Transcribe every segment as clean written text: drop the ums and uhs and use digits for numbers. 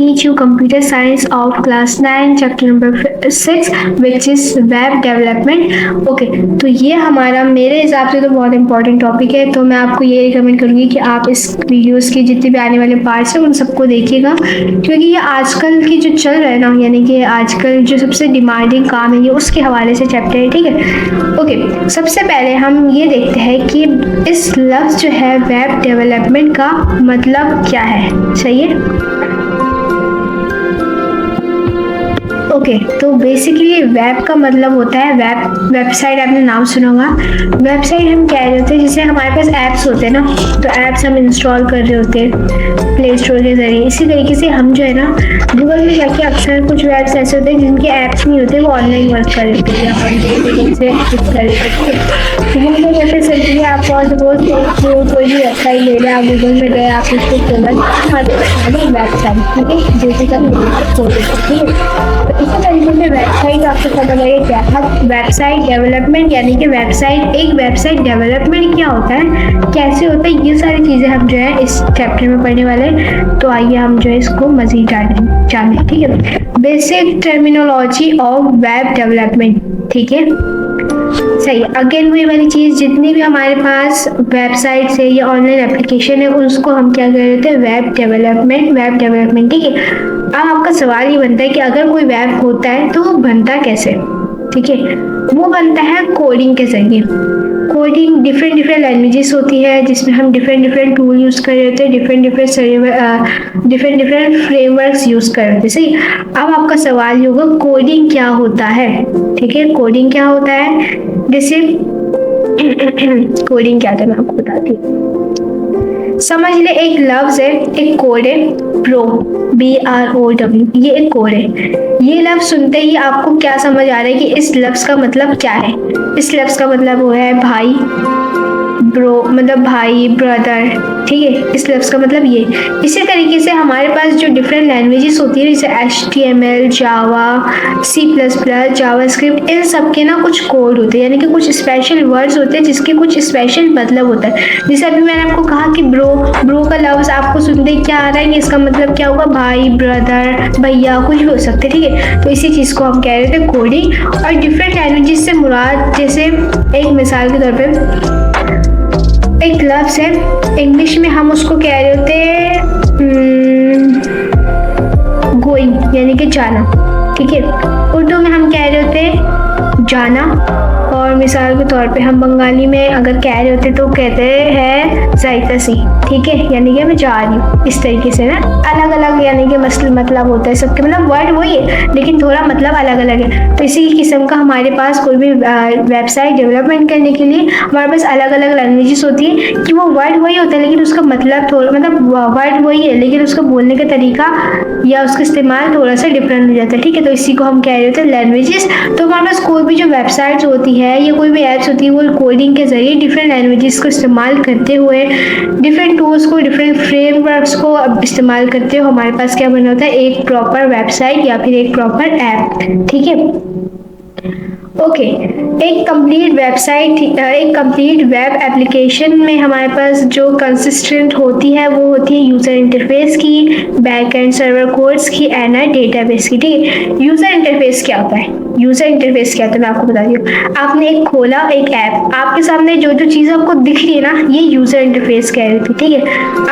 teach you computer science of class 9 chapter number 6 which is web development. Okay, तो ये हमारा मेरे हिसाब से तो बहुत इंपॉर्टेंट टॉपिक है, तो मैं आपको ये रिकमेंड करूँगी कि आप इस वीडियोस के जितने भी आने वाले पार्ट्स हैं उन सबको देखिएगा, क्योंकि ये आजकल की जो चल रहा है ना, यानी कि आजकल जो सबसे डिमांडिंग काम है ये उसके हवाले से चैप्टर है, ठीक है। ओके, सबसे पहले हम ये देखते हैं कि इस लफ्ज़ जो है वेब डेवलपमेंट का मतलब क्या है। सही है। ओके, तो बेसिकली वेब का मतलब होता है वेबसाइट। आपने नाम सुना होगा। वेबसाइट हम कह रहे होते हैं, जैसे हमारे पास ऐप्स होते हैं ना, तो ऐप्स हम इंस्टॉल कर रहे होते हैं प्ले स्टोर के ज़रिए। इसी तरीके से हम जो है ना गूगल में जाके अक्सर कुछ वेब्स ऐसे होते हैं जिनके ऐप्स नहीं होते, वो ऑनलाइन वर्क कर रहे होते हैं। गूगल में जैसे सिंपली आप कोई भी वेबसाइट ले लें, आप गूगल में गए, आप उसको खोला वेबसाइट, ठीक है, जैसे ठीक है। इसी तरीके से वेबसाइट आपको समझ आएगा क्या है वेबसाइट डेवलपमेंट, यानी कि एक वेबसाइट डेवलपमेंट क्या होता है, कैसे होता है, ये सारी चीज़ें हम जो है इस चैप्टर में पढ़ने वाले हैं। तो आइए हम जो है इसको मज़ीद जानें, ठीक है। Basic terminology of web development, ठीक है, सही। अगेन वही वाली चीज़, जितनी भी हमारे पास वेबसाइट्स है या ऑनलाइन एप्लीकेशन है उसको हम क्या कह रहे थे, वेब डेवलपमेंट, ठीक है। अब आपका सवाल ये बनता है कि अगर कोई वेब होता है तो वो बनता कैसे, ठीक है। वो बनता है कोडिंग के जरिए। कोडिंग डिफरेंट लैंग्वेजेस होती है जिसमें हम डिफरेंट टूल यूज़ कर रहे होते हैं, डिफरेंट फ्रेमवर्क्स यूज़ कर रहे होते हैं, सही। अब आपका सवाल ये होगा कोडिंग क्या होता है, ठीक है। कोडिंग क्या होता है, जैसे कोडिंग क्या होता है मैं आपको बताती हूँ। समझ ले एक लफ्ज़ है, एक कोड है, प्रो BROW, ये एक कोड है। ये लफ्ज़ सुनते ही आपको क्या समझ आ रहा है कि इस लफ्ज़ का मतलब क्या है। इस लफ्ज़ का मतलब वो है भाई, ब्रो मतलब भाई, ब्रदर, ठीक है। इस लफ्ज़ का मतलब ये। इसी तरीके से हमारे पास जो डिफरेंट लैंग्वेजेस होती है, जैसे HTML, जावा, C++, जावास्क्रिप्ट, इन सब के ना कुछ कोड होते हैं, यानी कि कुछ स्पेशल वर्ड्स होते हैं जिसके कुछ स्पेशल मतलब होता है। जैसे अभी मैंने आपको कहा कि ब्रो का लफ्ज़ आपको सुनते ही क्या आ रहा है कि इसका मतलब क्या होगा, भाई, ब्रदर, भैया, कुछ भी हो सकते हैं, ठीक है। तो इसी चीज़ को हम कह रहे थे कोडिंग। और डिफरेंट लैंग्वेजेस से मुराद, जैसे एक मिसाल के तौर पर एक लफ्ज़ है, इंग्लिश में हम उसको कह रहे होते हैं गोइंग, यानी कि जाना, ठीक है। उर्दू में हम कह रहे होते हैं जाना, और मिसाल के तौर पे हम बंगाली में अगर कह रहे होते तो कहते हैं जायता सी, ठीक है, यानी कि मैं जा रही हूँ। इस तरीके से ना अलग अलग यानी कि मतलब होता है सबके, मतलब वर्ड वही है लेकिन थोड़ा मतलब अलग अलग है। तो इसी किस्म का हमारे पास कोई भी वेबसाइट डेवलपमेंट करने के लिए हमारे पास अलग अलग लैंग्वेजेस होती है कि वो वर्ड वही होता है लेकिन उसका मतलब थोड़ा, मतलब वर्ड वही है लेकिन उसका बोलने का तरीका या उसका इस्तेमाल थोड़ा सा डिफरेंट हो जाता है, ठीक है। तो इसी को हम कह रहे होते हैं लैंग्वेजेस। तो हमारे पास कोई भी जो वेबसाइट्स होती है या कोई भी ऐप्स होती है वो कोडिंग के जरिए डिफरेंट लैंग्वेजेस को इस्तेमाल करते हुए, डिफरेंट टूल्स को, डिफरेंट फ्रेमवर्क्स को इस्तेमाल करते हुए हमारे पास क्या बना होता है, एक प्रॉपर वेबसाइट या फिर एक प्रॉपर ऐप, ठीक है। ओके, एक कंप्लीट वेबसाइट, एक कंप्लीट वेब एप्लीकेशन में हमारे पास जो कंसिस्टेंट होती है वो होती है यूज़र इंटरफेस की, बैक एंड सर्वर कोड्स की एंड डेटाबेस की, ठीक है। यूज़र इंटरफेस क्या होता है, यूज़र इंटरफेस क्या होता है मैं आपको बताती हूँ। आपने एक खोला एक ऐप, आपके सामने जो जो चीज़ आपको दिख रही है ना, ये यूज़र इंटरफेस कह रही थी, ठीक है।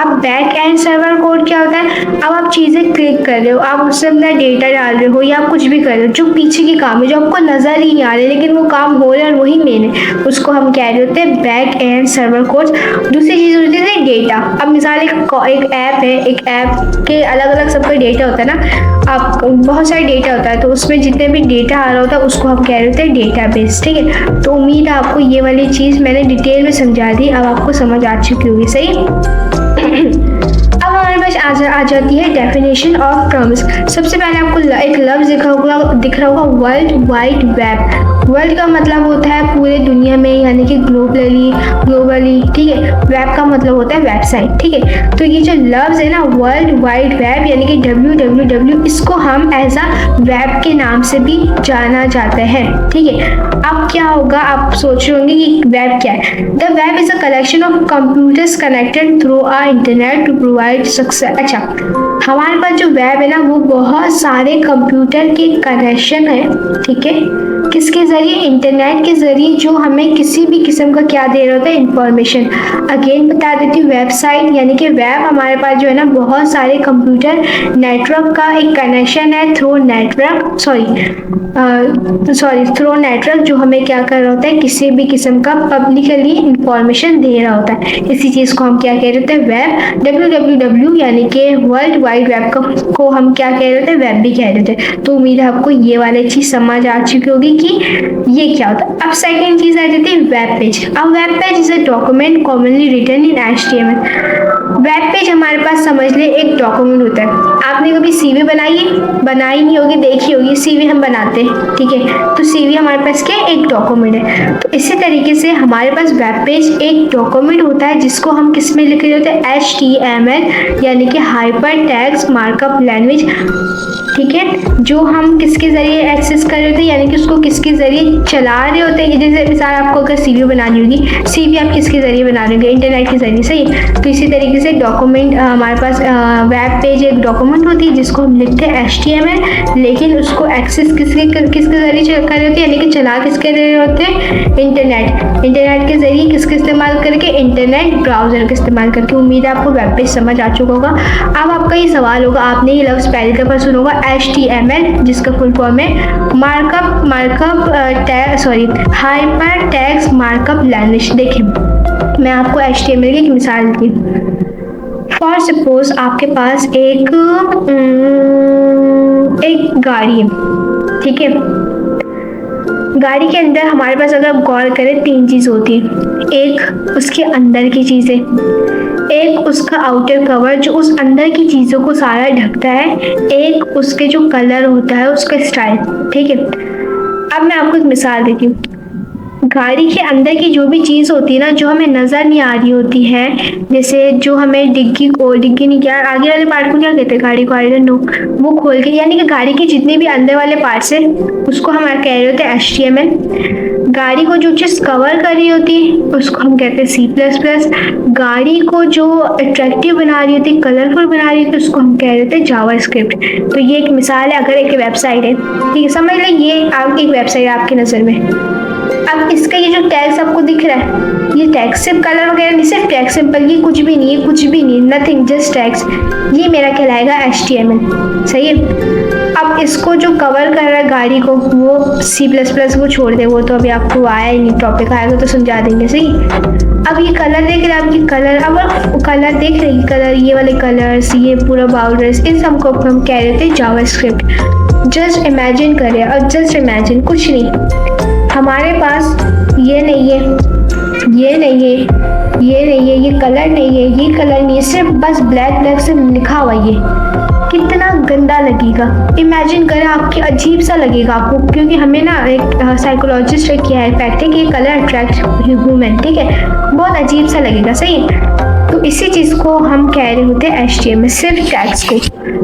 अब बैक एंड सर्वर कोड क्या होता है, अब आप चीज़ें क्लिक कर रहे हो, आप उससे अंदर डेटा डाल रहे हो या आप कुछ भी कर रहे हो, जो पीछे के काम है जो आपको नज़र ही नहीं आ रहे लेकिन वो काम हो रहा है और वही मेन है, उसको हम कह रहे होते हैं बैक एंड सर्वर कोड्स। दूसरी चीज़ होती है डेटा। अब मिसाल एक ऐप है, एक ऐप के अलग अलग सबका डेटा होता है ना, आप बहुत सारे डेटा होता है तो उसमें जितने भी डेटा आ रहा होता है उसको हम कह रहे होते हैं डेटाबेस, ठीक है। तो उम्मीद है आपको ये वाली चीज़ मैंने डिटेल में समझा दी, अब आपको समझ आ चुकी होगी, सही। अब हमारे पास आ जाती है डेफिनेशन ऑफ टर्म्स। सबसे पहले आपको एक लफ्ज़ दिख रहा होगा वर्ल्ड वाइड वेब। वर्ल्ड का मतलब होता है पूरे दुनिया में, यानी कि ग्लोबली, ठीक है। वेब का मतलब होता है वेबसाइट, ठीक है। तो ये जो लफ्ज़ है ना वर्ल्ड वाइड वेब यानी कि WWW, इसको हम एज अ वेब के नाम से भी जाना जाता है, ठीक है। अब क्या होगा, आप सोच रहे होंगे कि वेब क्या है। The web is a collection of computers connected through a internet to provide success. अच्छा, हमारे पास जो वेब है ना वो बहुत सारे कंप्यूटर के कनेक्शन है, ठीक है, किसके जरिए, इंटरनेट के जरिए, जो हमें किसी भी किस्म का क्या दे रहा होता है, इंफॉर्मेशन। अगेन बता देती हूँ, वेबसाइट यानी कि वेब हमारे पास जो है ना बहुत सारे कंप्यूटर नेटवर्क का एक कनेक्शन है थ्रू नेटवर्क, थ्रू नेटवर्क, जो हमें क्या कर रहा होता है, किसी भी किस्म का पब्लिकली इंफॉर्मेशन दे रहा होता है। इसी चीज़ को हम क्या कह रहे होते हैं, वेब। WWW यानी कि वर्ल्ड वाइड वेब को हम क्या कह रहे होते हैं, वेब भी कह रहे थे। तो उम्मीद है आपको ये वाली चीज़ समझ आ चुकी होगी कि ये क्या होता है। अब सेकंड चीज़ आ जाती है वेब पेज। अब web page is a document commonly written in HTML। Web page हमारे पास समझ ले एक डॉक्यूमेंट होता है। आपने कभी CV बनाई नहीं होगी, देखी होगी, CV हम बनाते हैं, ठीक है। तो CV हमारे पास क्या, एक डॉक्यूमेंट है। तो इसी तरीके से हमारे पास वेब पेज एक डॉक्यूमेंट होता है जिसको हम किस में लिख रहे होते हैं, HTML यानी कि हाइपर टेक्स्ट मार्कअप लैंग्वेज, ठीक है, जो हम किसके जरिए एक्सेस कर रहे होते हैं, यानी कि उसको किसके जरिए चला रहे होते हैं। जैसे मिसाल आपको अगर CV बनानी होगी, CV आप किसके जरिए बना रहे होंगे, इंटरनेट के जरिए, सही। तो इसी तरीके से डॉक्यूमेंट हमारे पास वेब पेज एक डॉक्यूमेंट होती है जिसको हम लिखते हैं HTML, लेकिन उसको एक्सेस किसके जरिए कर रहे होते हैं, यानी कि चला किसके जरिए होते हैं, इंटरनेट के जरिए, किसके इस्तेमाल करके, इंटरनेट ब्राउजर का इस्तेमाल करके। उम्मीद है आपको वेब पेज समझ आ चुका होगा। अब आपका ये सवाल होगा, आपने ये लफ्ज़ पहली दफ़ा सुना होगा HTML, जिसका फुल फॉर्म है हाइपर टेक्स्ट मार्कअप लैंग्वेज। देखिए मैं आपको HTML की एक मिसाल दी। फॉर सपोज आपके पास एक गाड़ी है, ठीक है। गाड़ी के अंदर हमारे पास अगर आप गौर करें 3 चीज़ होती है। एक उसके अंदर की चीज़ें, एक उसका आउटर कवर जो उस अंदर की चीज़ों को सारा ढकता है, एक उसके जो कलर होता है, उसका स्टाइल, ठीक है। अब मैं आपको एक मिसाल देती हूँ। गाड़ी के अंदर की जो भी चीज़ होती है ना, जो हमें नज़र नहीं आ रही होती है, जैसे जो हमें डिग्गी नहीं, क्या आगे वाले पार्ट को क्या कहते हैं, गाड़ी को, आई डोंट नो, वो खोल के, यानी कि गाड़ी के जितने भी अंदर वाले पार्ट्स है उसको हम कह रहे होते हैं HTML। गाड़ी को जो चीज़ कवर कर रही होती है उसको हम कहते हैं C++। गाड़ी को जो अट्रैक्टिव बना रही होती है, कलरफुल बना रही होती है, उसको हम कह रहे होते हैं जावास्क्रिप्ट। तो ये एक मिसाल है। अगर एक वेबसाइट है, ठीक है, समझ लें ये आपकी एक वेबसाइट आपकी नज़र में। अब इसका ये जो टैग्स आपको दिख रहा है, ये टैग्स सिर्फ कलर वगैरह नहीं, सिर्फ टैग सिंपल, ये कुछ भी नहीं है, नथिंग, जस्ट टैग्स। ये मेरा कहलाएगा HTML, सही है। अब इसको जो कवर कर रहा है गाड़ी को, वो C++, वो छोड़ दे, वो तो अभी आपको आया ही नहीं, टॉपिक आएगा तो समझा देंगे, सही। अब ये कलर देख रहे हैं आपकी, कलर, अब कलर देख रहे हैं, कलर, ये वाले कलर्स, ये पूरा बाउंड्रीज, इन सबको हम कह रहे थे जावास्क्रिप्ट। जस्ट इमेजिन करें, और जस्ट इमेजिन, कुछ नहीं, हमारे पास ये नहीं है, ये नहीं है, ये नहीं है, ये कलर नहीं है, ये कलर नहीं है, सिर्फ बस ब्लैक से लिखा हुआ। ये कितना गंदा लगेगा, इमेजिन करें, आपकी अजीब सा लगेगा आपको, क्योंकि हमें ना एक साइकोलॉजिस्ट ने किया है फैक्ट है कि कलर अट्रैक्ट ह्यूमन, ठीक है, बहुत अजीब सा लगेगा, सही है। तो इसी चीज़ को हम कह रहे होते हैं HTML, सिर्फ टैग्स को।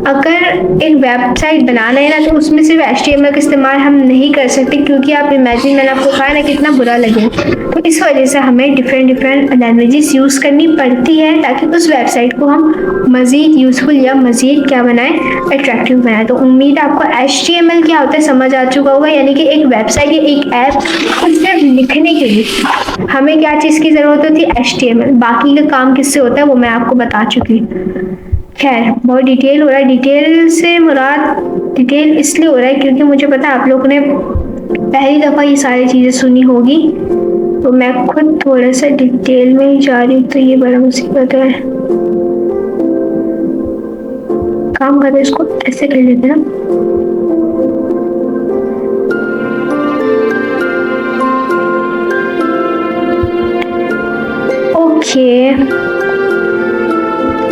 अगर एक वेबसाइट बनाना है ना, तो उसमें सिर्फ HTML का इस्तेमाल हम नहीं कर सकते, क्योंकि आप इमेजिन, मैंने आपको कहा ना कितना बुरा लगे। तो इस वजह से हमें डिफरेंट लैंग्वेजेस यूज़ करनी पड़ती है, ताकि उस वेबसाइट को हम मज़ीद यूज़फुल या मज़ीद क्या बनाएं, अट्रैक्टिव बनाएं। तो उम्मीद है आपको HTML क्या होता है समझ आ चुका होगा, यानी कि एक वेबसाइट या एक ऐप सिर्फ लिखने के लिए हमें क्या चीज़ की ज़रूरत होती है, HTML। बाकी का काम किससे होता है वो मैं आपको बता चुकी हूँ। खैर बहुत डिटेल हो रहा है, डिटेल से मुराद डिटेल इसलिए हो रहा है क्योंकि मुझे पता है आप लोगों ने पहली दफ़ा ये सारी चीज़ें सुनी होगी, तो मैं खुद थोड़ा सा डिटेल में ही जा रही हूँ, तो ये बड़ा मुसीबत है। काम करते इसको ऐसे कर लेते ना। ओके,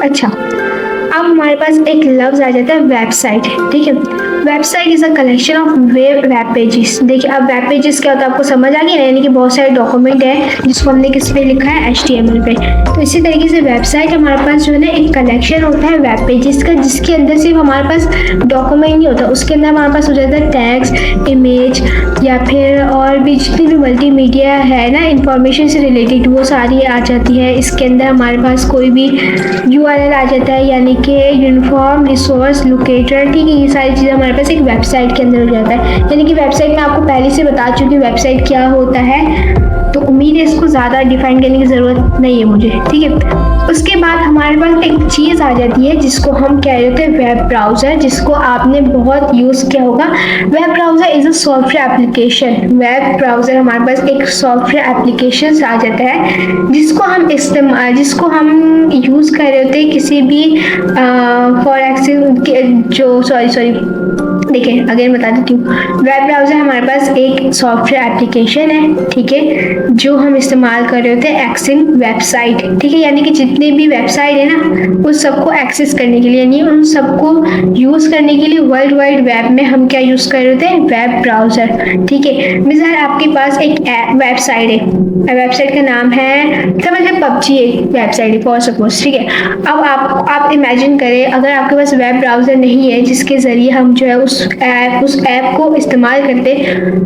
अच्छा, अब हमारे पास एक लफ्ज़ आ जाता है वेबसाइट, ठीक है। Website is a collection of web pages. देखिए अब वेब पेजेस क्या होता है आपको समझ आ गया ना, यानी कि बहुत सारे डॉक्यूमेंट है जिसको हमने किस पे लिखा है, HTML पे। तो इसी तरीके से वेबसाइट हमारे पास जो है ना एक कलेक्शन होता है वेब पेजेस का, जिसके अंदर सिर्फ हमारे पास डॉक्यूमेंट नहीं होता, उसके अंदर हमारे पास हो जाता है टेक्स्ट, इमेज या फिर और भी जितनी भी मल्टीमीडिया है ना इंफॉर्मेशन से रिलेटेड वो सारी आ जाती है। इसके अंदर हमारे पास कोई भी URL आ जाता है, यानी कि यूनिफॉर्म रिसोर्स लोकेटर, ठीक है। ये सारी चीज़ें हमारे पास एक वेबसाइट के अंदर हो जाता है, यानी कि वेबसाइट में आपको पहले से बता चुकी हूँ वेबसाइट क्या होता है, तो उम्मीद है इसको ज़्यादा डिफाइन करने की ज़रूरत नहीं है मुझे, ठीक है। उसके बाद हमारे पास एक चीज़ आ जाती है जिसको हम कह रहे होते हैं वेब ब्राउज़र, जिसको आपने बहुत यूज़ किया होगा। Web browser is a software application. Web browser हमारे पास एक सॉफ्टवेयर एप्लीकेशन आ जाता है जिसको हम यूज़ कर रहे होते हैं किसी भी फॉर देखिए अगेन बता देती हूँ। वेब ब्राउज़र हमारे पास एक सॉफ्टवेयर एप्लीकेशन है, ठीक है, जो हम इस्तेमाल कर रहे होते हैं एक्सेस वेबसाइट, ठीक है, यानी कि जितने भी वेबसाइट है ना उस सबको एक्सेस करने के लिए, यानी उन सबको यूज़ करने के लिए वर्ल्ड वाइड वेब में हम क्या यूज़ कर रहे होते हैं, वेब ब्राउज़र, ठीक है। मिसाल आपके पास एक वेबसाइट है, वेबसाइट का नाम है समझिए PUBG, एक वेबसाइट है फॉर सपोज, ठीक है। अब आप इमेजिन करें अगर आपके पास वेब ब्राउज़र नहीं है जिसके ज़रिए हम जो है उस ऐप को इस्तेमाल करते,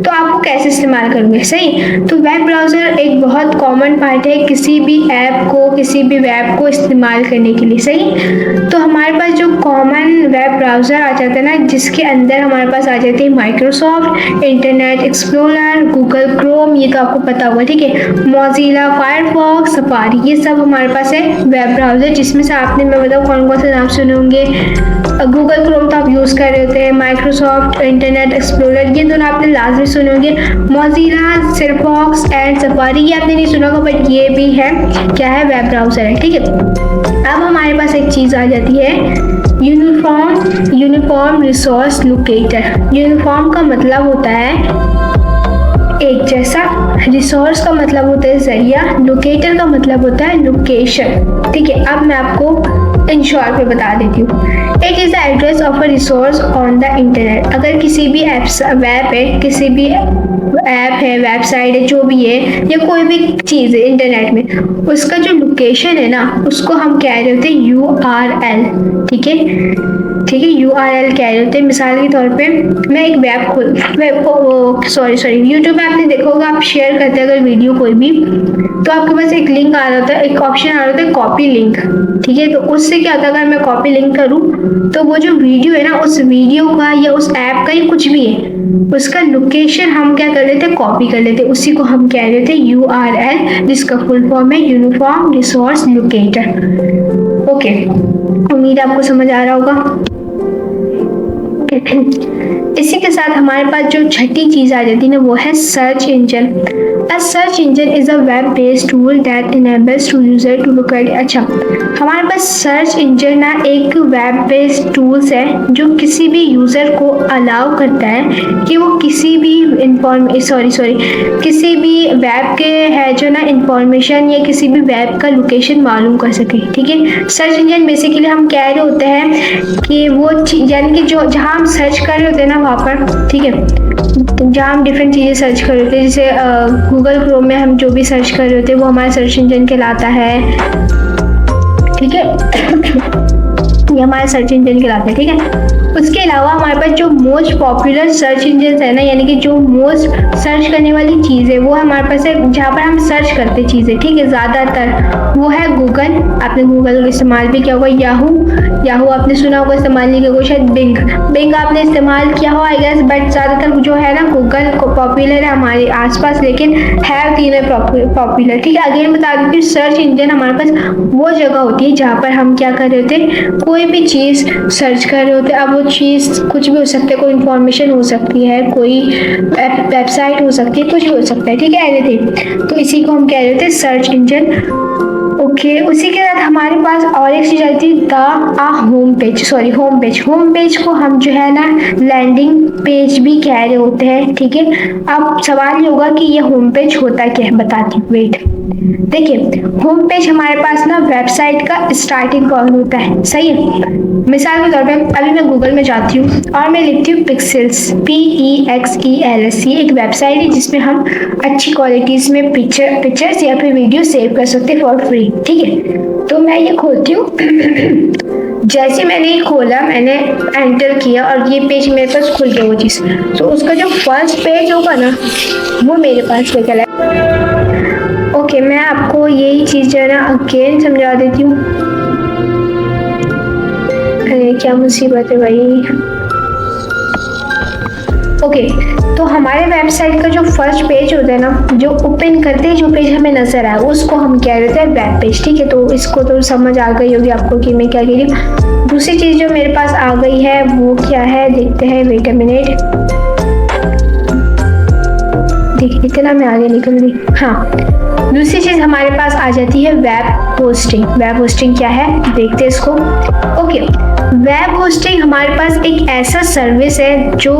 तो आपको कैसे इस्तेमाल करोगे, सही। तो वेब ब्राउज़र एक बहुत कॉमन पार्ट है किसी भी ऐप को, किसी भी वेब को इस्तेमाल करने के लिए, सही। तो हमारे पास जो कॉमन वेब ब्राउज़र आ जाता है ना, जिसके अंदर हमारे पास आ जाते हैं Microsoft, internet explorer, Google Chrome, ये तो आपको पता होगा, ठीक है, मोज़िला, फायरफॉक्स, सफारी, ये सब हमारे पास है वेब ब्राउज़र, जिसमें से आपने मैं बताऊँ कौन कौन से नाम सुने होंगे। गूगल क्रोम तो आप यूज़ कर रहे होते हैं, माइक्रोसॉफ्ट इंटरनेट एक्सप्लोरर ये दोनों आपने लाजमी सुने होंगे, मोज़िला, फायरफॉक्स एंड सफारी ये आपने नहीं सुना होगा, बट ये भी है क्या है, वेब ब्राउज़र है, ठीक है। अब हमारे पास एक चीज़ आ जाती है यूनिफॉर्म रिसोर्स लोकेटर। यूनिफॉर्म का मतलब होता है एक जैसा, रिसोर्स का मतलब होता है जरिया, लोकेटर का मतलब होता है लोकेशन, ठीक है। अब मैं आपको इन शॉर्ट में बता देती हूँ। It is the address of a resource on the internet. अगर किसी भी वेब है, किसी भी ऐप है, वेबसाइट है, जो भी है, या कोई भी चीज़ है इंटरनेट में, उसका जो लोकेशन है ना उसको हम कह रहे होते हैं URL, ठीक है, ठीक है, URL कह रहे होते हैं। मिसाल के तौर पे मैं एक यूट्यूब पे आपने देखा होगा, आप शेयर करते हैं अगर वीडियो कोई भी, तो आपके पास एक लिंक आ रहा होता है, एक ऑप्शन आ रहा होता है कॉपी लिंक, ठीक है। तो उससे क्या होता है, अगर मैं कॉपी लिंक करूँ तो वो जो वीडियो है ना उस वीडियो का या उस ऐप का या कुछ भी है उसका लोकेशन हम क्या कर लेते हैं, कॉपी कर लेते हैं, उसी को हम कह रहे थे URL, जिसका फुल फॉर्म है यूनिफॉर्म रिसोर्स लोकेटर। ओके, उम्मीद आपको समझ आ रहा होगा। इसी के साथ हमारे पास जो छठी चीज आ जाती है ना वो है search engine. A search engine is a web-based tool that enables to user to locate। अच्छा, हमारे पास सर्च इंजन ना एक वेब बेस्ड टूल्स है जो किसी भी यूज़र को अलाउ करता है कि वो किसी भी किसी भी वेब के है जो ना इंफॉर्मेशन या किसी भी वेब का लोकेशन मालूम कर सके, ठीक है। सर्च इंजन बेसिकली हम कह रहे होते हैं कि वो यानी कि जो जहाँ हम सर्च कर रहे होते हैं ना वहाँ पर, ठीक है, जहाँ हम डिफरेंट चीज़ें सर्च कर रहे होते हैं, जैसे गूगल क्रोम में हम जो भी सर्च कर रहे होते हैं वो हमारा सर्च इंजन कहलाता है, ठीक है। ये हमारा सर्च इंजन कहलाता है, ठीक है। उसके अलावा हमारे पास जो मोस्ट पॉपुलर सर्च इंजन है ना, यानी कि जो मोस्ट सर्च करने वाली चीज़ है वो हमारे पास है, जहाँ पर हम सर्च करते चीज़ें, ठीक है, ज़्यादातर वो है गूगल। आपने गूगल का इस्तेमाल भी किया होगा, याहू आपने सुना होगा, इस्तेमाल नहीं किया होगा शायद, बिंग आपने इस्तेमाल किया हो आई गेस, बट ज़्यादातर जो है ना गूगल को पॉपुलर है हमारे आसपास, लेकिन है तीनों पॉपुलर, ठीक है। अगेन बता देती हूँ, सर्च इंजन हमारे पास वो जगह होती है जहाँ पर हम क्या कर रहे होते हैं, कोई भी चीज़ सर्च कर रहे होते हैं। अब वो चीज़ कुछ भी हो सकता है, कोई इन्फॉर्मेशन हो सकती है, कोई वेबसाइट हो सकती है, कुछ भी हो सकता है, ठीक है, एनीथिंग। तो इसी को हम कह रहे होते हैं सर्च इंजन। ओके, उसी के साथ हमारे पास और एक चीज आई थी होम पेज। होम पेज को हम जो है ना लैंडिंग पेज भी कह रहे होते हैं, ठीक है। अब सवाल ये होगा कि ये होम पेज होता क्या है, बताती हूँ, वेट। देखिए, होम पेज हमारे पास ना वेबसाइट का स्टार्टिंग पॉइंट होता है, सही है। मिसाल के तौर पे अभी मैं गूगल में जाती हूँ और मैं लिखती हूँ पिक्सेल्स, PEXELS, एक वेबसाइट है जिसमें हम अच्छी क्वालिटीज में पिक्चर्स या फिर वीडियो सेव कर सकते हैं फॉर फ्री, ठीक है। तो मैं ये खोलती हूँ जैसे मैंने ये खोला, मैंने एंटर किया और ये पेज मेरे पास खुल गया वो चीज़। तो उसका जो फर्स्ट पेज होगा ना वो मेरे पास निकला है। ओके, मैं आपको यही चीज़ जो है ना अगेन समझा देती हूँ। अरे क्या मुसीबत है भाई। ओके, तो हमारे वेबसाइट का जो फर्स्ट पेज होता है ना, जो ओपन करते हैं जो पेज हमें नजर आए उसको हम क्या कहते हैं, वेब पेज, ठीक है। तो इसको तो समझ आ गई होगी आपको कि मैं क्या कह रही हूँ। दूसरी चीज जो मेरे पास आ गई है वो क्या है, देखते हैं, वेट अ मिनट। देखिए इतना मैं आगे निकल गई। हाँ, दूसरी चीज हमारे पास आ जाती है वेब होस्टिंग। वेब होस्टिंग क्या है, देखते हैं इसको। ओके, वेब होस्टिंग हमारे पास एक ऐसा सर्विस है जो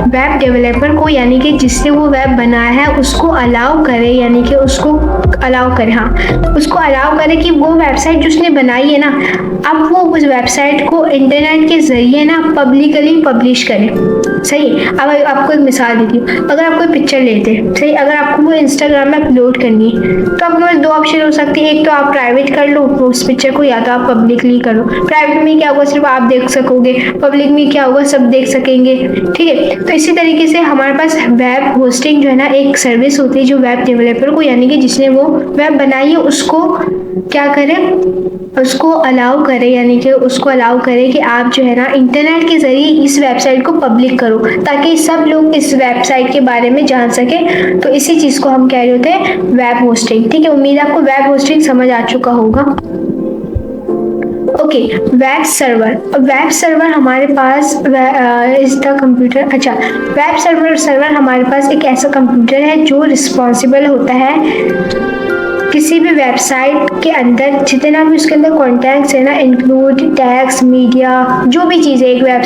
वेब डेवलपर को, यानी कि जिसने वो वेब बनाया है उसको अलाउ करे, यानी कि उसको अलाउ करे, हाँ, उसको अलाउ करे कि वो वेबसाइट जो उसने बनाई है ना, अब वो उस वेबसाइट को इंटरनेट के जरिए ना पब्लिकली पब्लिश करे, सही है। अब आपको एक मिसाल देती हूँ, अगर आप कोई पिक्चर लेते हैं, सही, अगर आपको वो इंस्टाग्राम में अपलोड करनी है तो आपके पास दो ऑप्शन हो सकते हैं। एक तो आप प्राइवेट कर लो उस पिक्चर को, या तो आप पब्लिकली करो। प्राइवेट में क्या होगा, सिर्फ आप देख सकोगे, पब्लिक में क्या होगा, सब देख सकेंगे, ठीक है। तो इसी तरीके से हमारे पास वेब होस्टिंग जो है ना एक सर्विस होती है जो वेब डेवलपर को, यानी कि जिसने वो वेब बनाई है उसको क्या करे, उसको अलाउ करे, यानी कि उसको अलाउ करे कि आप जो है ना इंटरनेट के जरिए इस वेबसाइट को पब्लिक करो ताकि सब लोग इस वेबसाइट के बारे में जान सके। तो इसी चीज को हम कह रहे होते हैं वेब होस्टिंग, ठीक है। उम्मीद है आपको वेब होस्टिंग समझ आ चुका होगा। ओके, वेब सर्वर हमारे पास इज द कंप्यूटर, अच्छा, वेब सर्वर हमारे पास एक ऐसा कंप्यूटर है जो रिस्पॉन्सिबल होता है किसी भी वेबसाइट के अंदर जितना भी उसके अंदर कॉन्टैक्ट्स है ना, इंक्लूड टैग्स, मीडिया, जो भी चीज़ें एक वेब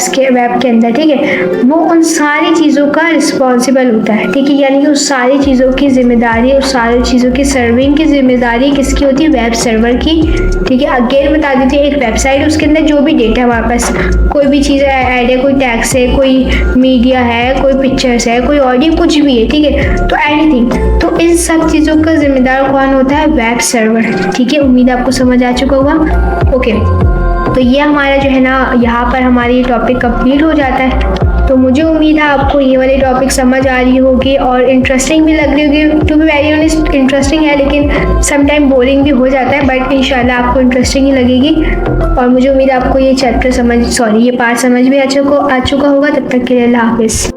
के अंदर, ठीक है, वो उन सारी चीज़ों का रिस्पॉन्सिबल होता है, ठीक है। यानी कि उस सारी चीज़ों की जिम्मेदारी, उस सारी चीज़ों की सर्विंग की जिम्मेदारी किसकी होती है, वेब सर्वर की, ठीक है। अगेन बता देती है, एक वेबसाइट, उसके अंदर जो भी डेटा है हमारे पास, कोई भी चीज़ ऐड है, कोई टैग्स है, कोई मीडिया है, कोई पिक्चर्स है, कोई ऑडियो, कुछ भी है, ठीक है, तो एनीथिंग, तो इन सब चीज़ों का जिम्मेदार कौन होता है, वेब सर्वर, ठीक है। उम्मीद आपको समझ आ चुका होगा। ओके, तो ये हमारा जो है ना यहाँ पर हमारी टॉपिक कंप्लीट हो जाता है। तो मुझे उम्मीद है आपको ये वाली टॉपिक समझ आ रही होगी और इंटरेस्टिंग भी लग रही होगी। To be very honest interesting है, लेकिन समटाइम बोरिंग भी हो जाता है, बट इंशाल्लाह आपको इंटरेस्टिंग ही लगेगी। और मुझे उम्मीद है आपको ये चैप्टर ये पार्ट समझ भी आ चुका होगा। तब तक के लिए अल्लाह हाफिज़।